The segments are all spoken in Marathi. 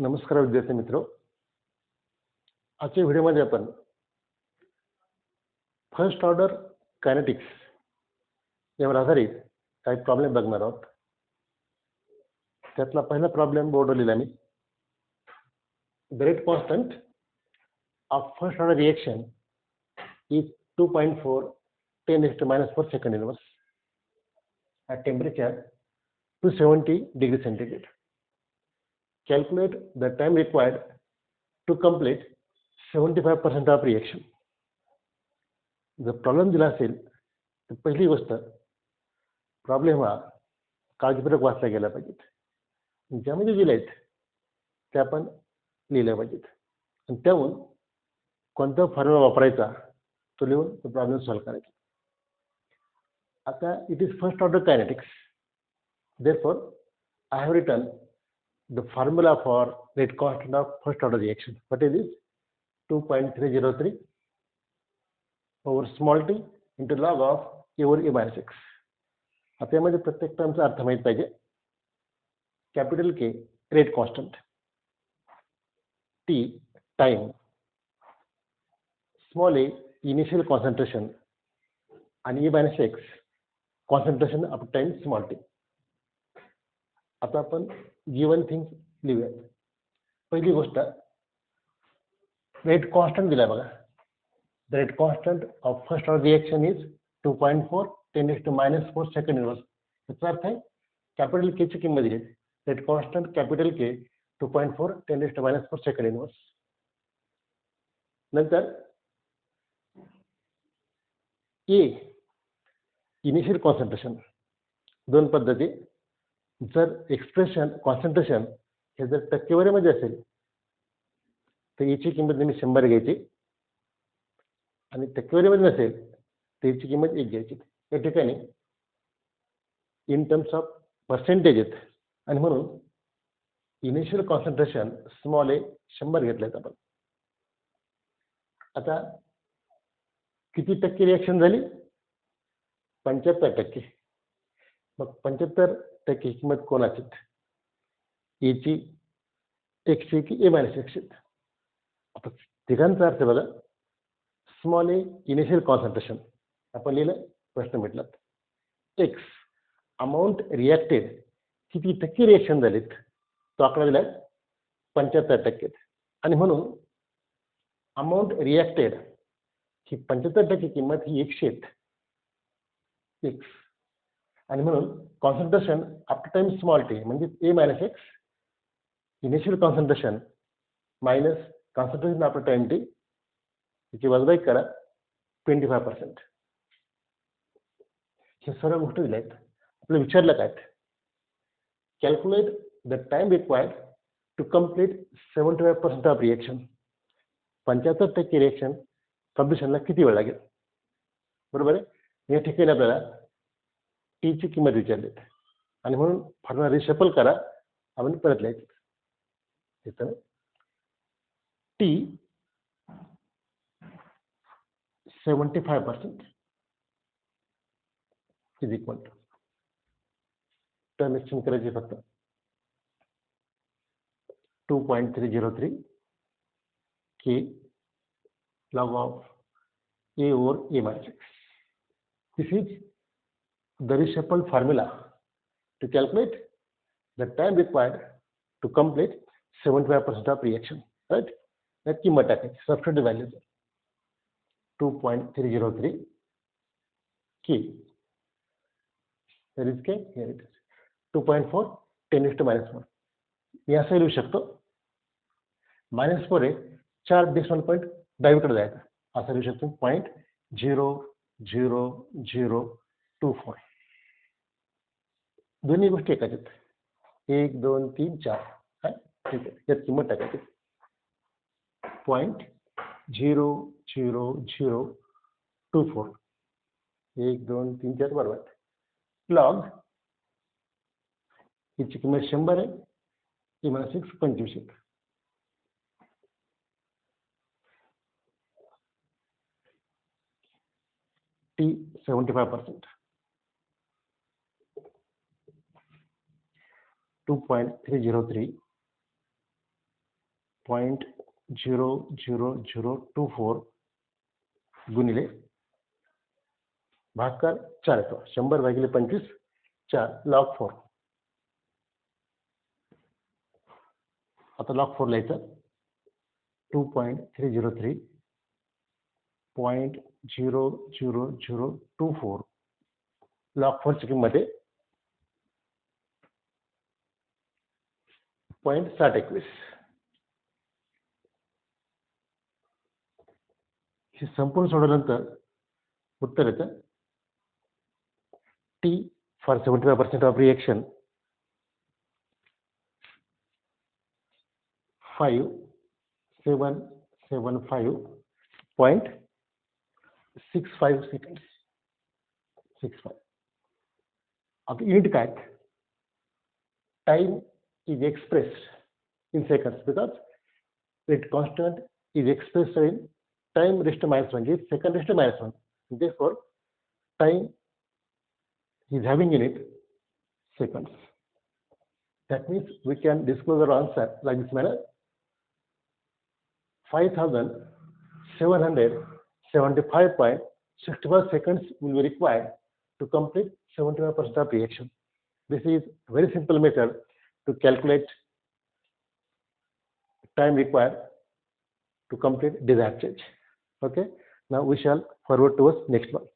नमस्कार विद्यार्थी मित्रों, आजच्या व्हिडिओमध्ये आपण फर्स्ट ऑर्डर कायनेटिक्स यावर आधारित काही प्रॉब्लेम बघणार आहोत. त्यातला पहिला प्रॉब्लेम बोर्डवर लिहिला मी. The rate constant of first order reaction is 2.4 10⁻⁴ second inverse at temperature 270 degrees centigrade. Calculate the time required to complete 75% of reaction. जर प्रॉब्लेम दिला असेल तर पहिली गोष्ट प्रॉब्लेम हा काळजीपूर्वक वाचला गेला पाहिजेत. ज्यामध्ये दिले आहेत ते आपण लिहिलं पाहिजेत आणि त्याहून कोणता फॉर्म्युला वापरायचा तो लिहून तो प्रॉब्लेम सॉल्व्ह करायचा. आता it is first order kinetics. Therefore, I have written the formula for rate constant of first order reaction. What is this? 2.303 over small t into log of a over a minus x. आता यामध्ये प्रत्येक टर्मचा अर्थ माहित पाहिजे. Capital K rate constant, T time, small A initial concentration आणि A minus X concentration of time small T. आता आपण गिवन थिंग्स लिहूयात. पहिली गोष्ट रेट कॉन्स्टंट दिला बघा. The rate constant of first order reaction is 2.4 10⁻⁴ second inverse. याचा अर्थ आहे कॅपिटल के ची किंमत दिली. रेट कॉन्स्टंट कॅपिटल के 2.4 10⁻⁴ second inverse. नंतर ए इनिशियल कॉन्सन्ट्रेशन. दोन पद्धती. जर एक्सप्रेशन कॉन्सन्ट्रेशन हे जर टक्केवारीमध्ये असेल तर याची किंमत नेहमी 100 घ्यायची आणि टक्केवारीमध्ये नसेल तर याची किंमत 1 घ्यायची. या ठिकाणी इन टर्म्स ऑफ पर्सेंटेज आहेत आणि म्हणून इनिशियल कॉन्सन्ट्रेशन स्मॉल ए 100 घेतलेत आपण. आता किती टक्के रिॲक्शन झाली? 75%. मग 75% किंमत कोणाची? एची, एक्सची की ए मायनस एक्सची? आता तिघांचा अर्थ बघा. स्मॉल ए इनिशियल कॉन्सन्ट्रेशन आपण लिहिलं, प्रश्न भेटला. एक्स अमाऊंट रिॲक्टेड, किती टक्के रिॲक्शन झालीत तो आकडा दिलाय 75%. आणि म्हणून अमाऊंट रिॲक्टेड ही 75% किंमत ही 100 एक्स आणि म्हणून concentration of time small T म्हणजे A minus X initial concentration minus concentration after time T याची वजाबाकी करा 25%. हे सर्व गोष्टी दिल्या आहेत. आपल्याला विचारलं काय? Calculate the time required to complete 75% of reaction. 75% reaction कम्प्लिशनला किती वेळ लागेल? बरोबर आहे. या ठिकाणी आपल्याला टी ची किंमत विचारली आणि म्हणून फॉर्म्युला रिशफल करा. आपण परत लिहायचं. T 75% is equal to term exchange करायची फक्त 2.303 के log of a over a minus x. This is the reshuffled formula to calculate the time required to complete 75% of reaction. Right? That किंमत टाकायची. Substitute values 2.303 k. There is k. Here it is 2.4 10⁻⁴. मी असं लिहू शकतो. -4 आहे, 4 decimal point डावीकडे जायचा. असं लिहू शकतो 0.00024. दोन्ही गोष्टी एकाच आहेत. 1 2 3 4. ठीक आहे. यात किंमत टाकायची 0.00024. 1 2 3 4 बरोबर. लॉग याची किंमत 100 आहे. ए मायनस एक्स 25. टी 75%. 2.303 0.00024 गुणिले भागाकार 4 येतो. 100 भागिले 25 4 log 4. आता log 4 लिहायचं 2.303.00024 log 4 ची किंमत आहे 0.721. हे संपूर्ण सोडवल्यानंतर उत्तर येतं T for 75% of reaction 5775.65 seconds. 65. आता युनिट काय? Time is expressed in seconds because rate constant is expressed in time raised to -1, is second raised to -1. Therefore, time is having unit seconds. That means we can disclose our answer like this manner. 5775.65 seconds will be required to complete 75% of reaction. This is very simple method to calculate time required to complete desired change. Okay. Now we shall forward towards next one.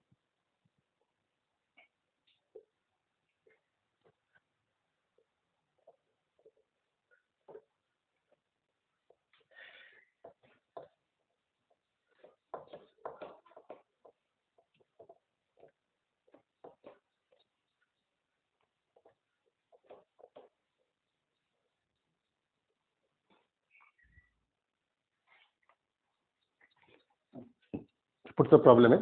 पुढचा प्रॉब्लेम आहे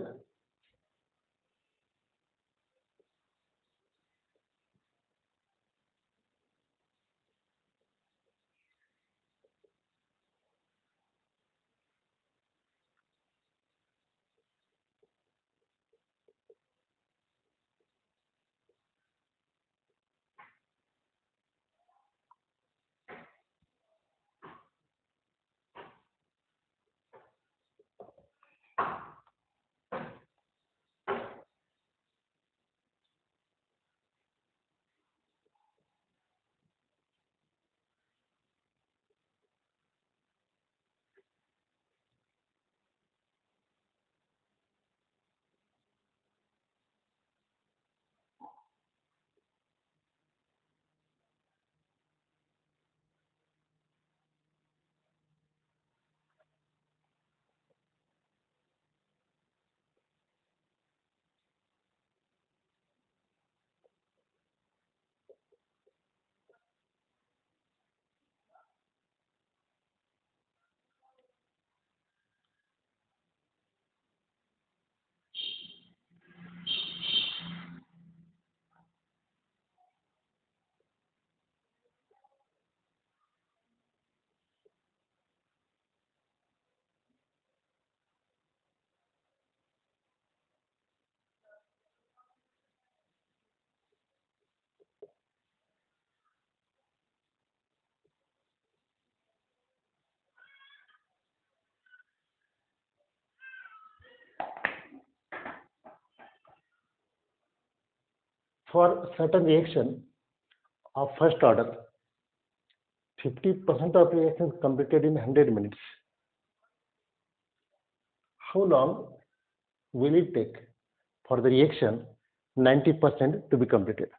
for certain reaction of first order 50% of reaction is completed in 100 minutes. How long will it take for the reaction 90% to be completed?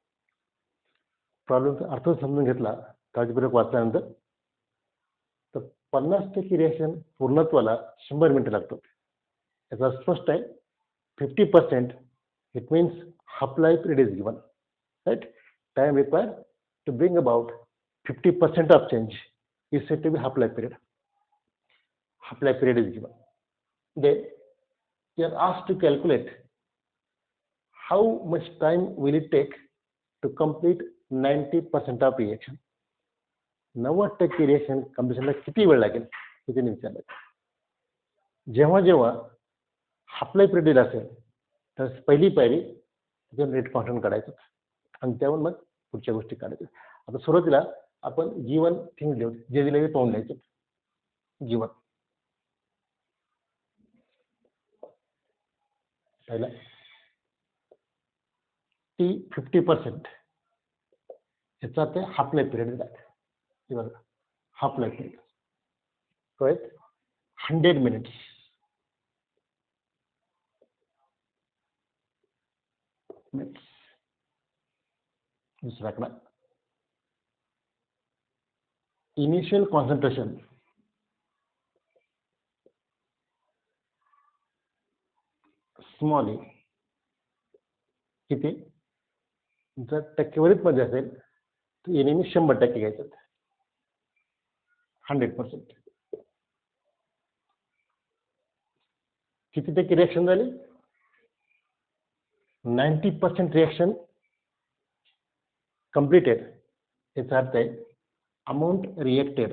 प्रॉब्लेमचा अर्थ समजून घेतला काळजीपूर्वक वाचल्यानंतर तर 50% रिएक्शन पूर्णत्वाला 100 मिनिटे लागतात. याचा स्पष्ट आहे 50%, it means half life period is given, right? Time required to bring about 50% of change is said to be half life period. Half life period is given. Then you are asked to calculate how much time will it take to complete 90% of reaction. 90% reaction कम्प्लिशनला किती वेळ लागेल हे त्यांनी विचारलं. जेव्हा जेव्हा हाफ लाईफ पिरियड असेल तर पहिली पायरी रेट कॉन्स्टंट काढायचं आणि त्यावर मग पुढच्या गोष्टी काढायच्या. आता सुरुवातीला आपण G1 थिंग लिहू, जे दिले ते पाहून घ्यायचं. गिवन. पहिला टी 50% याचा ते हाफ लाईफ पिरियड दिला. हे बघा, हाफ लाईफ पिरियड तो आहे 100 मिनिट्स. दुसरा आकडा इनिशियल कॉन्सन्ट्रेशन स्मॉल ए किती, जर टक्केवारीत मध्ये असेल तर हे नेहमी 100% घ्यायचं. 100%. किती टक्के रिएक्शन झाली? 90% रिएक्शन कंप्लीटेड. याचा अर्थ आहे अमाऊंट रिएक्टेड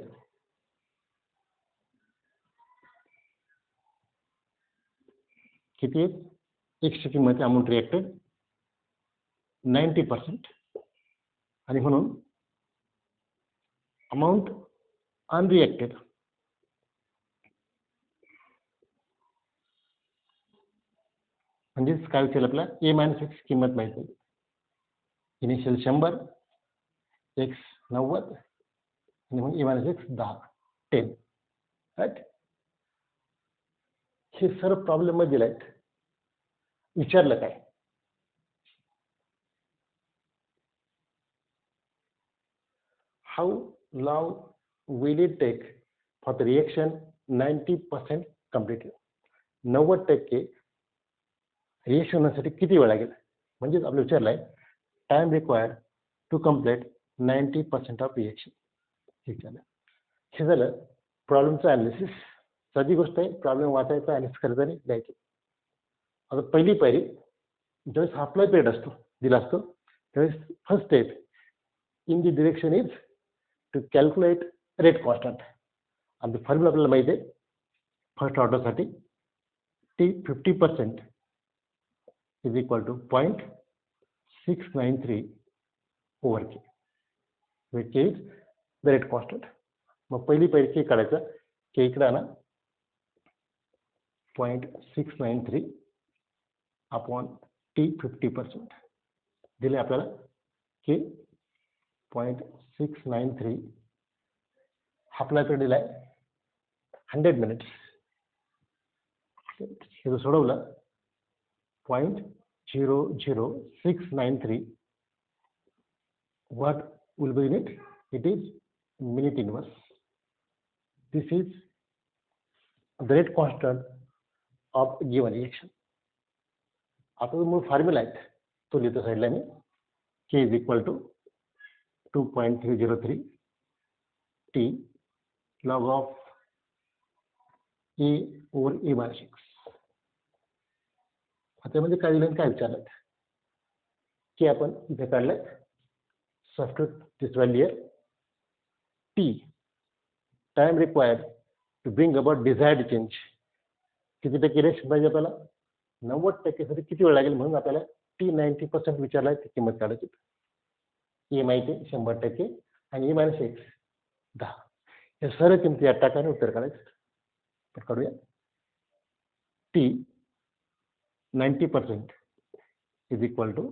किती? 100 किंमत अमाऊंट रिएक्टेड 90%. आणि म्हणून अमाऊंट अनरिएक्टेड म्हणजेच काय विचारलं आपल्याला? A-X किंमत माहिती आहे. इनिशियल 100, X 90 आणि मग A-X 10. राईट. हे सर्व प्रॉब्लेम मध्ये दिले आहेत. विचारलं काय? How long will it take for the reaction 90% completed? 90% reaction होण्यासाठी किती वेळ लागेल? म्हणजेच आपलं विचारलं आहे time required to complete 90% of reaction. ठीक आहे. हे झालं प्रॉब्लेमचं अनालिसिस. साधी गोष्ट आहे, प्रॉब्लेम वाचायचा आणि करायचा आणि द्यायचं. आता पहिली पायरी ज्यावेळेस अप्लाय पिरियड असतो दिला असतो त्यावेळेस first step in the direction is to calculate rate constant. आणि फॉर्म्युला आपल्याला माहिती आहे फर्स्ट ऑर्डरसाठी T 50% is equal to 0.693 over K, which is the rate constant. मग पहिली पायरी के काढायचं. के इकडे आणा 0.693 अपॉन टी 50% दिले आपल्याला के 0.693. आपल्याकडे दिलाय 100 मिनिट्स. हे जर सोडवलं 0.00693 what will be in it? It is minute inverse. This is the rate constant of given reaction. आता जो मूळ फॉर्म्युला आहे तो लिहितो साईडला मी. K is equal to 2.303 T log of A over A-6. आता म्हणजे काय दिलं काय विचारलं की आपण इथे काढलं substitute this value here. T time required to bring about desired change. किती टक्के रिएक्शन पाहिजे आपल्याला? 90% साठी किती वेळ लागेल? म्हणून आपल्याला टी 90% विचारलाय ती किंमत काढायची. ए माहिती 100% आणि A-X 10. हे सर्व किमती या टाकाने उत्तर काढायचं. तर काढूया. T 90% is equal to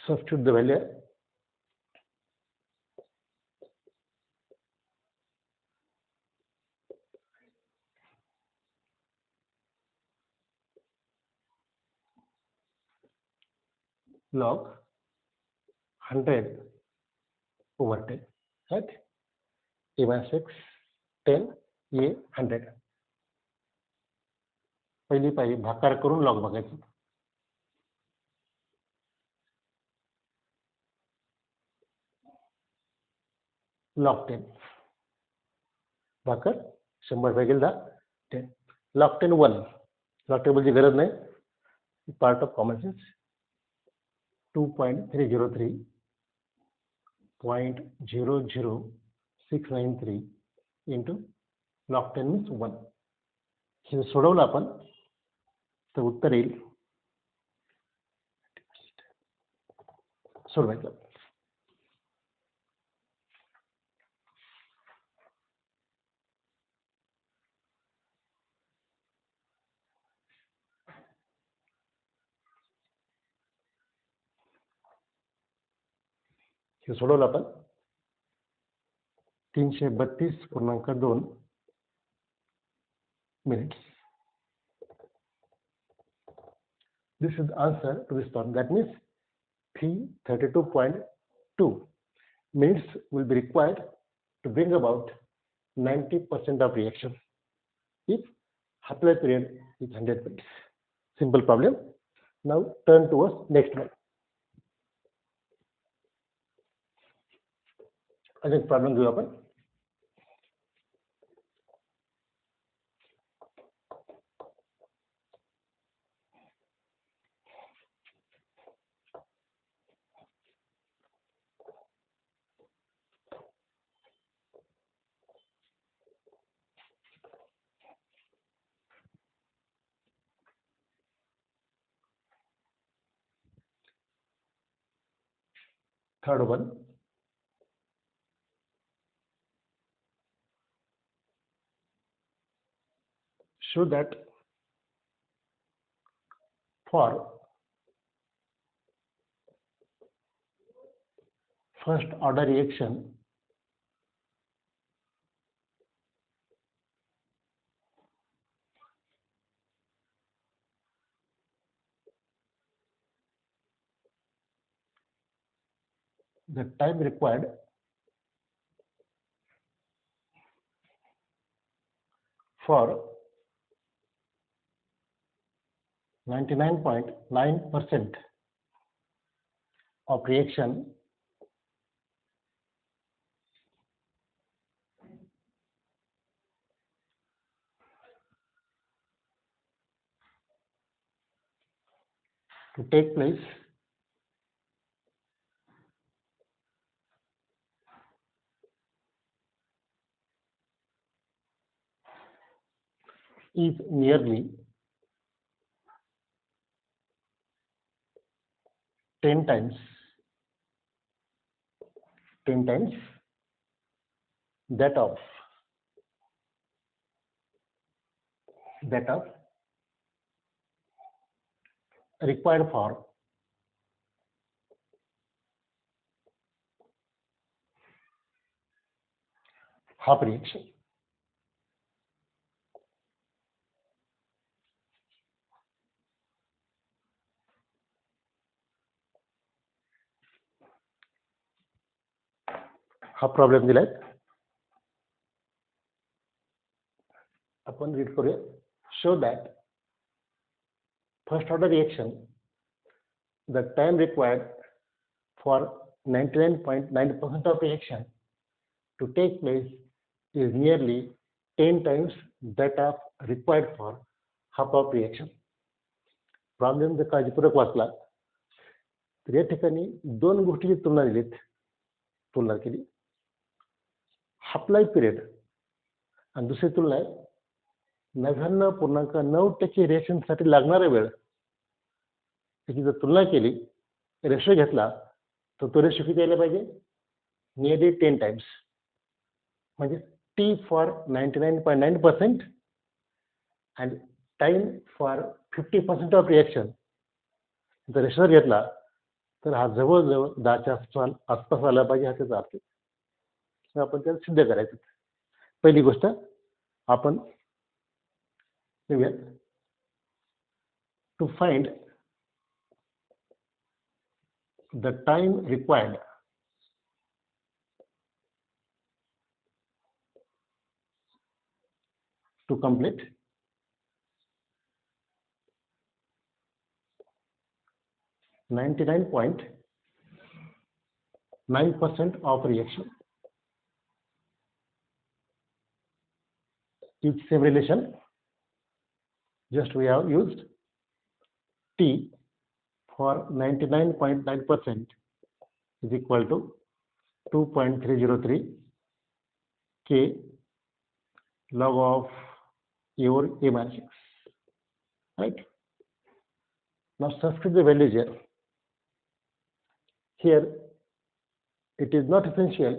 substitute the value log 100 over 10, right? A-X 10, A 100. पहिली पायरी भागाकार करून लॉग बघायचं. log 10 भाकर 100 भागिले 10. log 10 1. log टेबलची गरज नाही. Part of common sense. 2.303 0.00693 into log 10 means 1. हे सोडवलं आपण तर उत्तर येईल सोडवायचं. हे सोडवलं आपण 332.2 minutes. This is the answer to this problem. That means 332.2 minutes will be required to bring about 90% of reaction if half-life period is 100 minutes. Simple problem. Now turn towards next one. Next problem घेऊ आपण. Third one. Show that for first order reaction, the time required for 99.9% of reaction to take place is nearly 10 times that of required for half reaction. हा प्रॉब्लेम दिलाय, आपण रीड करूया. Show that first order reaction, the time required for 99.9% of reaction to take place is nearly 10 times that of required for half of reaction. Problem जर काळजीपूर्वक वाचला तर या ठिकाणी दोन गोष्टीची तुलना केली. हाफ लाईफ पिरियड आणि दुसरी तुलना आहे 99.9% रिएक्शनसाठी लागणारा वेळ. त्याची जर तुलना केली, रेशो घेतला तर तो रेशो किती यायला पाहिजे? Nearly 10 times. म्हणजे T for 99.9% and time for 50% of reaction जर रेशो घेतला तर हा जवळजवळ 10च्या आसपास आला पाहिजे, हा त्याचा अर्थ. आपण त्याला सिद्ध करायचं. पहिली गोष्ट आपण to find the time required to complete 99.9% of reaction. Each same relation, just we have used T for 99.9% is equal to 2.303 K log of A over A minus 6. Right? Now substitute the values here. here it is not essential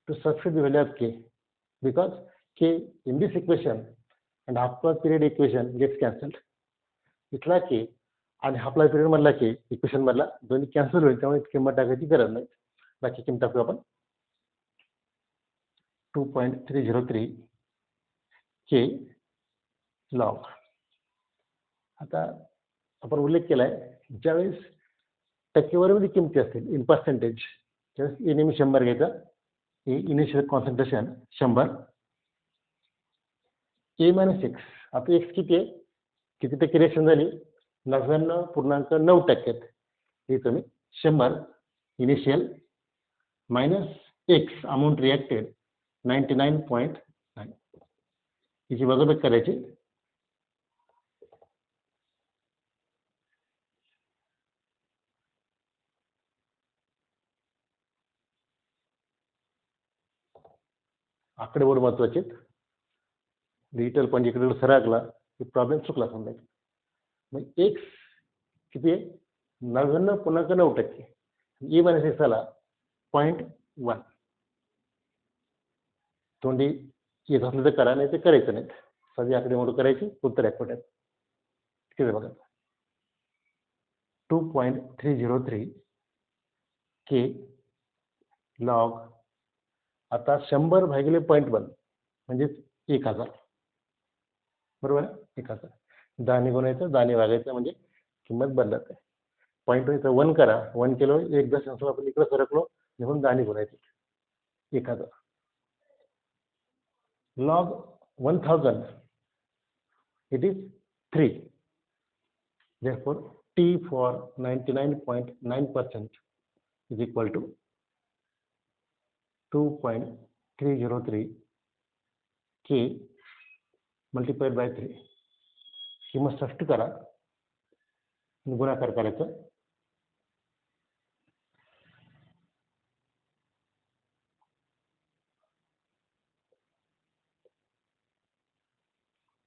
to substitute the value of k, because k in this equation and half life period equation gets cancelled. इथला k आणि हाफ लाईफ पिरियड मधला k इक्वेशन मधला दोन्ही कॅन्सल होईल, त्यामुळे किंमत टाकायची गरज नाही. बाकी किंमत टाकू आपण 2.303 k log. आता आपण उल्लेख केलाय, ज्यावेळेस टक्केवारीमध्ये किमती असतील इन पर्सेंटेज, त्यावेळेस ए नेहमी 100 घ्यायचा. ए इनिशियल कॉन्सन्ट्रेशन 100, ए मायनस एक्स. आता एक्स किती आहे, किती टक्के रिएक्शन झाली, 99.9%. हे तुम्ही 100 initial minus x amount reacted 99.9, हिची वजाबाकी करायची. आकडेवारी महत्वाचे, डिजिटल पण इकडे सरकला की प्रॉब्लेम चुकला समजायचा. मग एक्स किती आहे, 99.9%. ए मायनस एक्स आला 0.1. तोंडी येत असलं तर करा, नाही ते करायचं नाही. साधी आकडेवारी करायची, उत्तर ॲक्युरेट आहे. किती बघा, 2.303 k log. आता 100 भागिले 0.1 म्हणजे 1000, बरोबर आहे. 1000 दाणे गुणायचं, दाणे वागायचं, म्हणजे किंमत बदलत आहे. 0.1 1 करा, 1 किलो 1 आपण इकडे सरकलो म्हणून दाणे गुणायचे 1000. log 1000 it is 3. therefore t for 99.9% is equal to 2.303 k multiplied by 3. किंमत स्पष्ट करा, गुणाकार करायचं.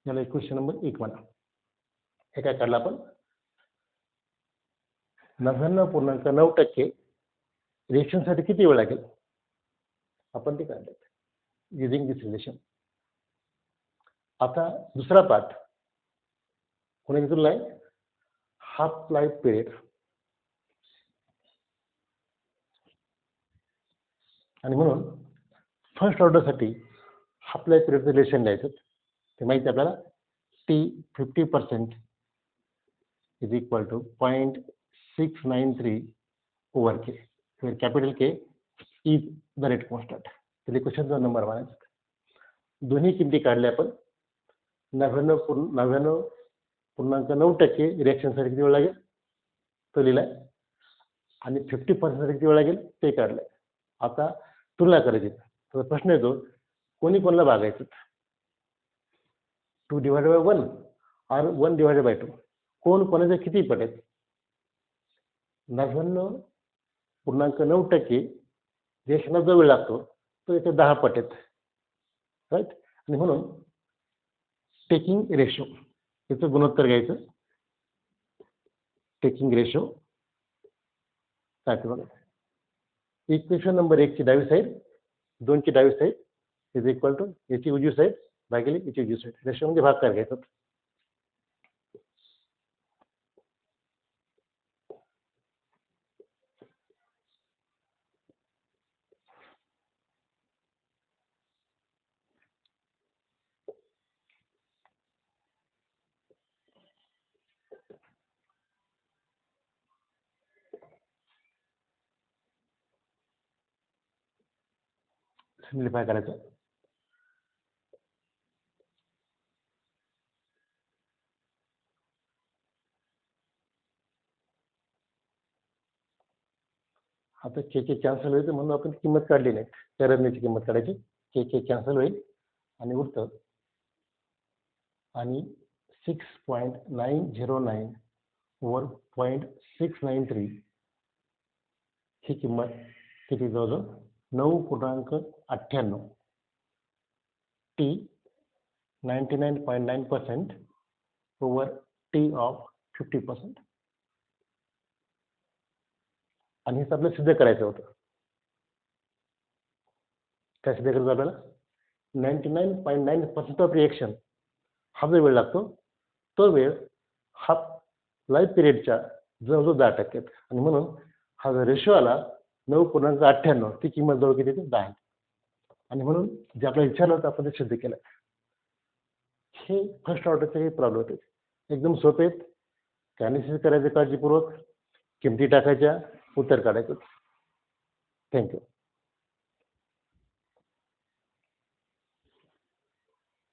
याला क्वेश्चन नंबर 1 म्हणा. हे काय काढलं आपण, 99.9% रिएक्शन साठी किती वेळ लागेल, आपण ते काढले युजिंग दिस रिलेशन. आता दुसरा पार्ट कोणी घेतलेला आहे, हाफ लाईफ पिरियड. आणि म्हणून फर्स्ट ऑर्डर साठी हाफ लाईफ पिरियड रिलेशन द्यायचं. ते माहिती आपल्याला, T 50% is equal to 0.693 over K, where capital K is the rate constant. तर क्वेश्चनचा नंबर म्हणायचा. दोन्ही किमती काढल्या आपण. 99.9% रिएक्शनसाठी किती वेळ लागेल तो लिहिलाय, आणि 50% किती वेळ लागेल ते काढलंय. आता तुलना करायची. तर प्रश्न येतो, कोणी कोणाला भागायचं, 2/1 और 1/2. कोण कोणाचे किती पट आहेत. 99.9% रिएक्शनला जो वेळ लागतो तो इथे 10 पट आहेत, राईट. आणि म्हणून टेकिंग रेशो याचं गुणोत्तर घ्यायचं. टेकिंग रेशो काय ते बघा, इक्वेशन नंबर 1 ची डावी साईड, 2 ची डावी साईड इज इक्वल टू याची उजवी साईड भागिले याची उजवी साईड. रेशो म्हणजे भागाकार घ्यायचा. सिम्प्लिफाय करायचं. आता के कॅन्सल होईल म्हणून आपण किंमत काढली नाही, त्या रकमेची किंमत काढायची. के कॅन्सल होईल आणि उरतं, आणि 6.909 ओव्हर 0.693 ही किंमत किती, जवळजवळ 9.98. T 99.9% over T of 50%. आणि हेच आपल्याला सिद्ध करायचं होतं. काय सिद्ध करायचं आपल्याला? 99.9% ऑफ रिएक्शन हा जो वेळ लागतो, तो वेळ हा लाईफ पिरियडच्या जवळजवळ 10% आणि म्हणून हा जो रेशो आला 9.98 ती किंमत जवळ किती येते? 10. आणि म्हणून जे आपल्याला विचारलं होतं आपण ते सिद्ध केलं. हे फर्स्ट ऑर्डरचे काही प्रॉब्लेम होते. एकदम सोपे आहेत. अनालिसिस करायचं काळजीपूर्वक, किमती टाकायच्या, उत्तर काढायचं. थँक्यू.